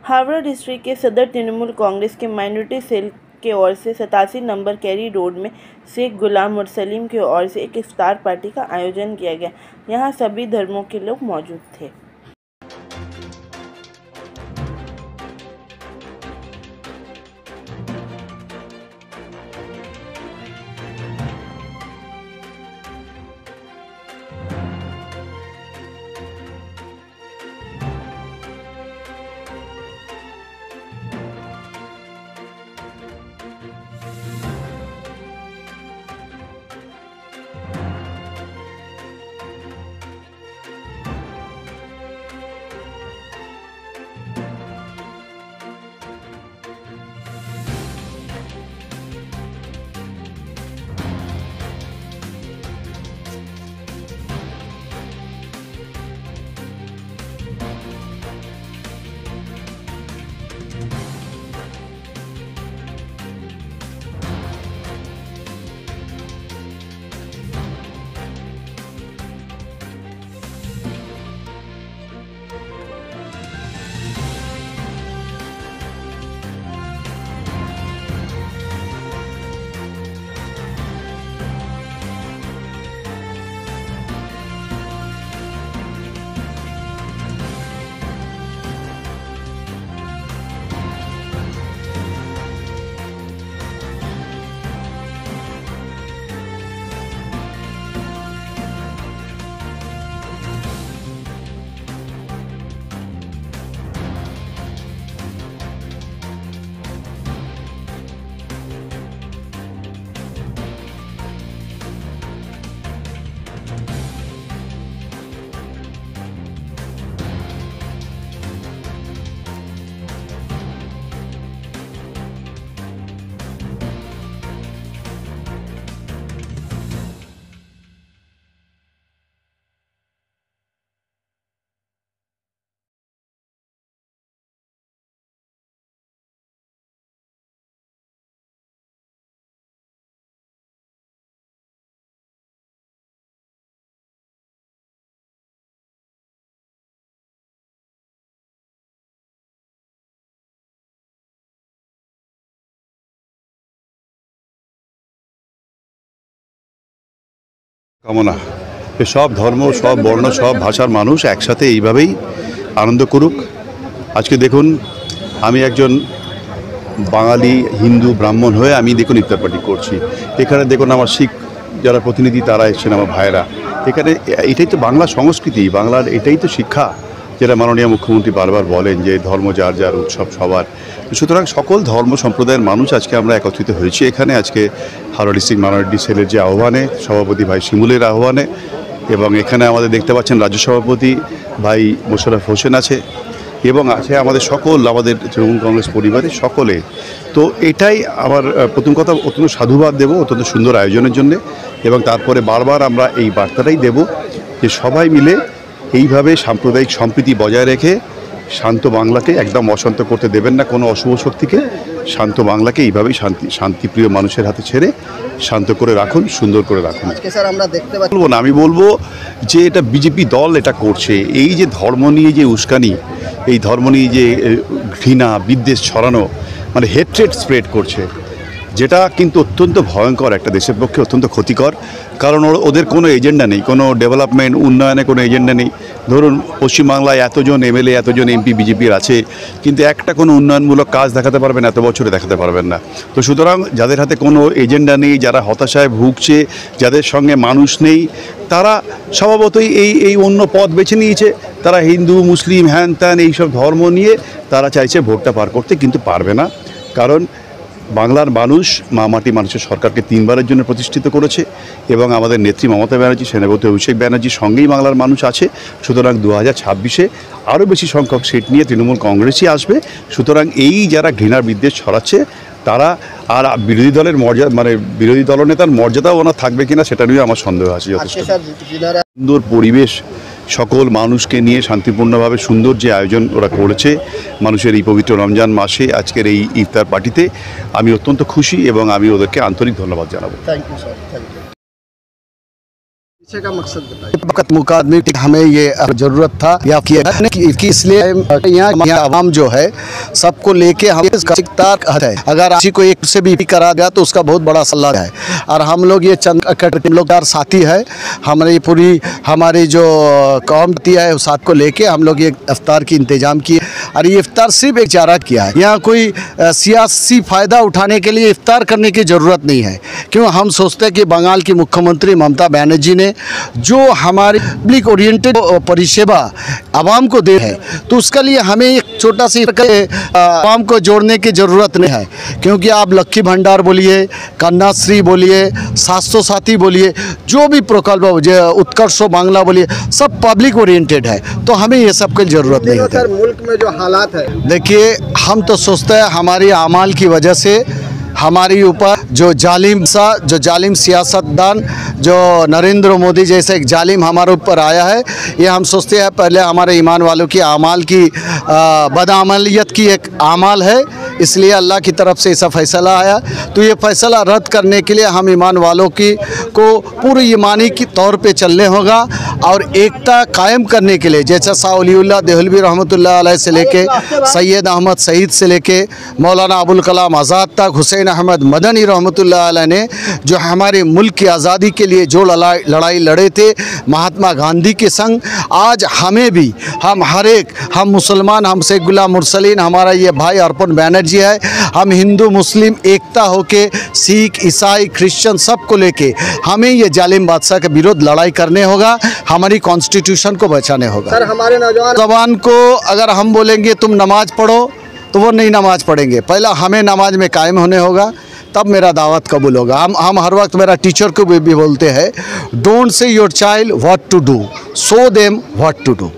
Howrah district के सदर तृणमूल कांग्रेस के माइनॉरिटी सेल की ओर से 87 नंबर कैरी रोड में शेख गुलाम और सलीम की ओर से एक इफ्तार पार्टी का आयोजन किया गया। यहां सभी धर्मों के लोग मौजूद थे। কামনা সব ধর্ম, সব বর্ণ, সব ভাষার মানুষ একসাথে এইভাবেই আনন্দ করুক। আজকে দেখুন, আমি একজন বাঙালি হিন্দু ব্রাহ্মণ হয়ে আমি দেখুন ইফতার পার্টি করছি। এখানে দেখুন আমার শিখ যারা প্রতিনিধি তারা এসেছেন, আমার ভাইয়েরা। এখানে এটাই তো বাংলা সংস্কৃতি, বাংলার এটাই তো শিক্ষা, যেটা মাননীয় মুখ্যমন্ত্রী বারবার বলেন যে ধর্ম যার যার উৎসব সবার। সুতরাং সকল ধর্ম সম্প্রদায়ের মানুষ আজকে আমরা একত্রিত হয়েছি এখানে। আজকে হাওড়া ডিস্ট্রিক্ট মাইনরিটি সেলের যে আহ্বানে, সভাপতি ভাই শিমুলের আহ্বানে, এবং এখানে আমাদের দেখতে পাচ্ছেন রাজ্য সভাপতি ভাই মোশাররফ হোসেন আছে, এবং আছে আমাদের আমাদের তৃণমূল কংগ্রেস পরিবারের সকলে। তো এটাই আমার প্রথম কথা, অত্যন্ত সাধুবাদ দেব অত্যন্ত সুন্দর আয়োজনের জন্য, এবং তারপরে বারবার আমরা এই বার্তাটাই দেব যে সবাই মিলে এইভাবে সাম্প্রদায়িক সম্প্রীতি বজায় রেখে শান্ত বাংলাকে একদম অশান্ত করতে দেবেন না, কোনো অশুভ শক্তিকে। শান্ত বাংলাকে এইভাবেই শান্তিপ্রিয় মানুষের হাতে ছেড়ে শান্ত করে রাখুন, সুন্দর করে রাখুন। স্যার আমরা দেখতে পাচ্ছি, বলবো না, আমি বলবো যে এটা বিজেপি দল এটা করছে। এই যে ধর্ম নিয়ে যে উস্কানি, এই ধর্ম নিয়ে যে ঘৃণা বিদ্বেষ ছড়ানো, মানে হেট্রেড স্প্রেড করছে, যেটা কিন্তু অত্যন্ত ভয়ঙ্কর, একটা দেশের পক্ষে অত্যন্ত ক্ষতিকর। কারণ ওদের কোনো এজেন্ডা নেই, কোনো ডেভেলপমেন্ট উন্নয়নে কোনো এজেন্ডা নেই। ধরুন পশ্চিমবাংলায় এতজন এমএলএ, এতজন এমপি বিজেপির আছে, কিন্তু একটা কোনো উন্নয়নমূলক কাজ দেখাতে পারবেন এত বছরে দেখাতে পারবেন না। তো সুতরাং যাদের হাতে কোনো এজেন্ডা নেই, যারা হতাশায় ভুগছে, যাদের সঙ্গে মানুষ নেই, তারা স্বভাবতই এই অন্য পথ বেছে নিয়েছে। তারা হিন্দু মুসলিম হ্যান ত্যান এইসব ধর্ম নিয়ে তারা চাইছে ভোটটা পার করতে, কিন্তু পারবে না। কারণ বাংলার মানুষ মা মাটি মানুষের সরকারকে 3বারের জন্য প্রতিষ্ঠিত করেছে, এবং আমাদের নেত্রী মমতা ব্যানার্জি, সেনাপতি অভিষেক ব্যানার্জির সঙ্গেই বাংলার মানুষ আছে। সুতরাং 2026-এ আরও বেশি সংখ্যক সিট নিয়ে তৃণমূল কংগ্রেসই আসবে। সুতরাং এই যারা ঘৃণার বিদ্বেষ ছড়াচ্ছে তারা, আর বিরোধী দলের মর্যাদা, মানে বিরোধী দলনেতার মর্যাদাও ওনার থাকবে কিনা সেটা নিয়ে আমার সন্দেহ আছে। যথেষ্ট সুন্দর পরিবেশ, সকল মানুষকে নিয়ে শান্তিপূর্ণভাবে সুন্দর যে আয়োজন ওরা করেছে মানুষের এই পবিত্র রমজান মাসে আজকের এই ইফতার পার্টিতে, আমি অত্যন্ত খুশি এবং আমি ওদেরকে আন্তরিক ধন্যবাদ জানাবো। Thank you sir, thank you. का मकसद बताइए। मुकादमे की हमें ये जरूरत था या कि इसलिए यहाँ आवाम जो है सबको लेके हम है, अगर किसी को एक से भी करा गया तो उसका बहुत बड़ा सल्ला है। और हम लोग ये चंद लोग साथी है, हमारी पूरी हमारी जो कौम है उस साथ को लेके हम लोग ये इफ्तार की इंतजाम किए। और ये इफ्तार सिर्फ एक चारा किया है, यहाँ कोई सियासी फ़ायदा उठाने के लिए इफ्तार करने की ज़रूरत नहीं है। क्यों हम सोचते हैं कि बंगाल की मुख्यमंत्री ममता बनर्जी ने जो हमारी पब्लिक ओरिएंटेड परिसेवा आवाम को दे है, तो उसके लिए हमें एक छोटा सी आवाम को जोड़ने की ज़रूरत नहीं है। क्योंकि आप लक्की भंडार बोलिए, कन्याश्री बोलिए, 700 साथी बोलिए, जो भी प्रकल्प उत्कर्ष बांग्ला बोलिए, सब पब्लिक ओरिएंटेड है, तो हमें ये सब की ज़रूरत नहीं होती। सर मुल्क में जो हालात है, देखिए हम तो सोचते हैं हमारी आमाल की वजह से हमारी ऊपर जो जालिम सियासतदान जो नरेंद्र मोदी जैसे एक जालिम हमारे ऊपर आया है, ये हम सोचते हैं पहले हमारे ईमान वालों की आमाल की बदअमलियत की एक आमाल है, इसलिए अल्लाह की तरफ से ऐसा फ़ैसला आया। तो ये फ़ैसला रद्द करने के लिए हम ईमान वालों को पूरी ईमानी की तौर पे चलने होगा और एकता कायम करने के लिए, जैसा शाह वलीउल्लाह देहलवी रहमतुल्लाह अलैह से लेके सैयद अहमद सईद से लेके मौलाना अबुल कलाम आज़ाद तक, हुसैन अहमद मदनी रहमतुल्लाह अलैह ने जो हमारे मुल्क की आज़ादी के लिए जो लड़ाई लड़े थे महात्मा गांधी के संग, आज हमें भी हम मुसलमान, हम शेख गुलाम मुरसलीन, हमारा ये भाई अर्पण बैनर्जी है, हम हिंदू मुस्लिम एकता होके सिख ईसाई क्रिश्चियन सबको लेके हमें ये जालिम बादशाह के विरोध लड़ाई करने होगा, हमारी कॉन्स्टिट्यूशन को बचाने होगा। सर हमारे नौजवान को अगर हम बोलेंगे तुम नमाज पढ़ो तो वो नहीं नमाज पढ़ेंगे, पहला हमें नमाज में कायम होने होगा, तब मेरा दावत कबूल होगा। हम हर वक्त मेरा टीचर को भी बोलते हैं, don't say your child what to do, show them what to do.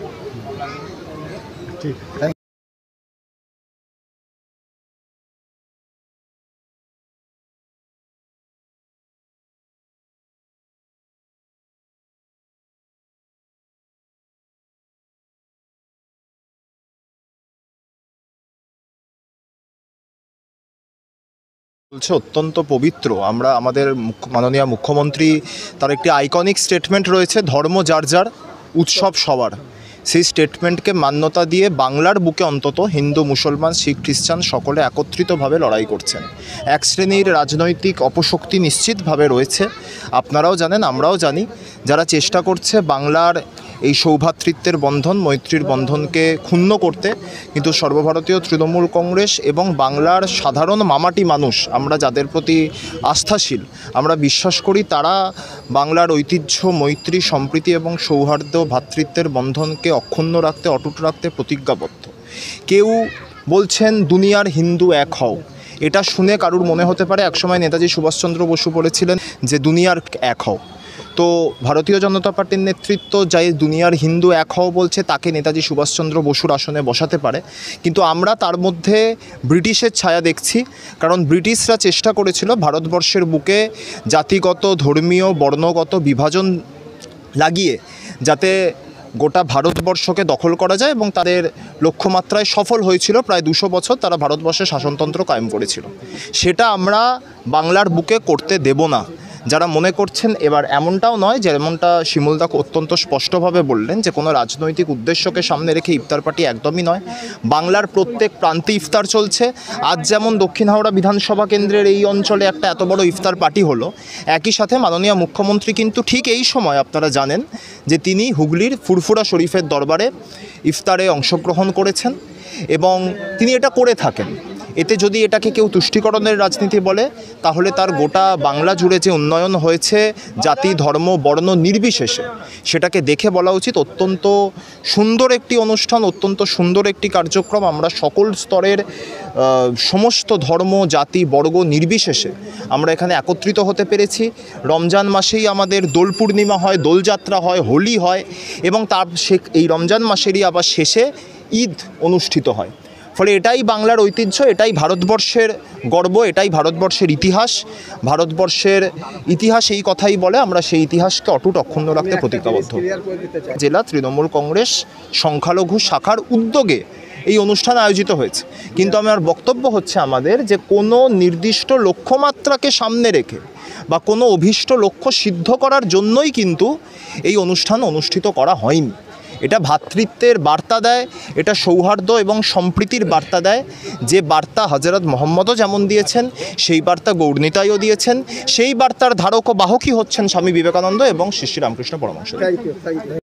বলছে অত্যন্ত পবিত্র। আমরা আমাদের মাননীয় মুখ্যমন্ত্রী তার একটি আইকনিক স্টেটমেন্ট রয়েছে, ধর্ম যার যার, উৎসব সবার। সেই স্টেটমেন্টকে মান্যতা দিয়ে বাংলার বুকে অন্তত হিন্দু মুসলমান শিখ খ্রিস্টান সকলে একত্রিতভাবে লড়াই করছেন। এক শ্রেণীর রাজনৈতিক অপশক্তি নিশ্চিতভাবে রয়েছে, আপনারাও জানেন আমরাও জানি, যারা চেষ্টা করছে বাংলার এই সৌভ্রাতৃত্বের বন্ধন, মৈত্রীর বন্ধনকে ক্ষুণ্ণ করতে। কিন্তু সর্বভারতীয় তৃণমূল কংগ্রেস এবং বাংলার সাধারণ মামাটি মানুষ, আমরা যাদের প্রতি আস্থাশীল, আমরা বিশ্বাস করি তারা বাংলার ঐতিহ্য, মৈত্রী, সম্প্রীতি এবং সৌহার্দ্য ভ্রাতৃত্বের বন্ধনকে অক্ষুণ্ণ রাখতে, অটুট রাখতে প্রতিজ্ঞাবদ্ধ। কেউ বলছেন দুনিয়ার হিন্দু এক হও, এটা শুনে কারুর মনে হতে পারে একসময় নেতাজি সুভাষচন্দ্র বসু বলেছিলেন যে দুনিয়ার এক হও। তো ভারতীয় জনতা পার্টির নেতৃত্ব যাই দুনিয়ার হিন্দু এক হও বলছে, তাকে নেতাজি সুভাষচন্দ্র বসুর আসনে বসাতে পারে। কিন্তু আমরা তার মধ্যে ব্রিটিশের ছায়া দেখছি, কারণ ব্রিটিশরা চেষ্টা করেছিল ভারতবর্ষের বুকে জাতিগত, ধর্মীয়, বর্ণগত বিভাজন লাগিয়ে যাতে গোটা ভারতবর্ষকে দখল করা যায়, এবং তাদের লক্ষ্যমাত্রায় সফল হয়েছিল। প্রায় 200 বছর তারা ভারতবর্ষে শাসনতন্ত্র কায়েম করেছিল। সেটা আমরা বাংলার বুকে করতে দেব না। যারা মনে করছেন, এবার এমনটাও নয়, যেমনটা শিমুলদা অত্যন্ত স্পষ্টভাবে বললেন যে কোনো রাজনৈতিক উদ্দেশ্যকে সামনে রেখে ইফতার পার্টি একদমই নয়। বাংলার প্রত্যেক প্রান্তে ইফতার চলছে। আজ যেমন দক্ষিণ হাওড়া বিধানসভা কেন্দ্রের এই অঞ্চলে একটা এত বড় ইফতার পার্টি হলো, একই সাথে মাননীয় মুখ্যমন্ত্রী কিন্তু ঠিক এই সময় আপনারা জানেন যে তিনি হুগলির ফুরফুরা শরীফের দরবারে ইফতারে অংশগ্রহণ করেছেন এবং তিনি এটা করে থাকেন। এতে যদি এটাকে কেউ তুষ্টিকরণের রাজনীতি বলে, তাহলে তার গোটা বাংলা জুড়ে যে উন্নয়ন হয়েছে জাতি, ধর্ম, বর্ণ নির্বিশেষে, সেটাকে দেখে বলা উচিত অত্যন্ত সুন্দর একটি অনুষ্ঠান, অত্যন্ত সুন্দর একটি কার্যক্রম। আমরা সকল স্তরের সমস্ত ধর্ম, জাতি, বর্গ নির্বিশেষে আমরা এখানে একত্রিত হতে পেরেছি। রমজান মাসেই আমাদের দোল পূর্ণিমা হয়, দোলযাত্রা হয়, হোলি হয়, এবং তার এই রমজান মাসেরই আবার শেষে ঈদ অনুষ্ঠিত হয়। ফলে এটাই বাংলার ঐতিহ্য, এটাই ভারতবর্ষের গর্ব, এটাই ভারতবর্ষের ইতিহাস। ভারতবর্ষের ইতিহাস এই কথাই বলে, আমরা সেই ইতিহাসকে অটুট অক্ষুণ্ণ রাখতে প্রতিজ্ঞাবদ্ধ। জেলা তৃণমূল কংগ্রেস সংখ্যালঘু শাখার উদ্যোগে এই অনুষ্ঠান আয়োজিত হয়েছে, কিন্তু আমার বক্তব্য হচ্ছে আমাদের যে কোনো নির্দিষ্ট লক্ষ্যমাত্রাকে সামনে রেখে বা কোনো অভীষ্ট লক্ষ্য সিদ্ধ করার জন্যই কিন্তু এই অনুষ্ঠান অনুষ্ঠিত করা হয়নি। এটা ভ্রাতৃত্বের বার্তা দেয়, এটা সৌহার্দ্য এবং সম্প্রীতির বার্তা দেয়, যে বার্তা হযরত মুহাম্মদও যেমন দিয়েছেন সেই বার্তা গৌরনীতাইও দিয়েছেন। সেই বার্তার ধারক ও বাহকই হচ্ছেন স্বামী বিবেকানন্দ এবং শ্রী শ্রী রামকৃষ্ণ পরমহংস। Thank you.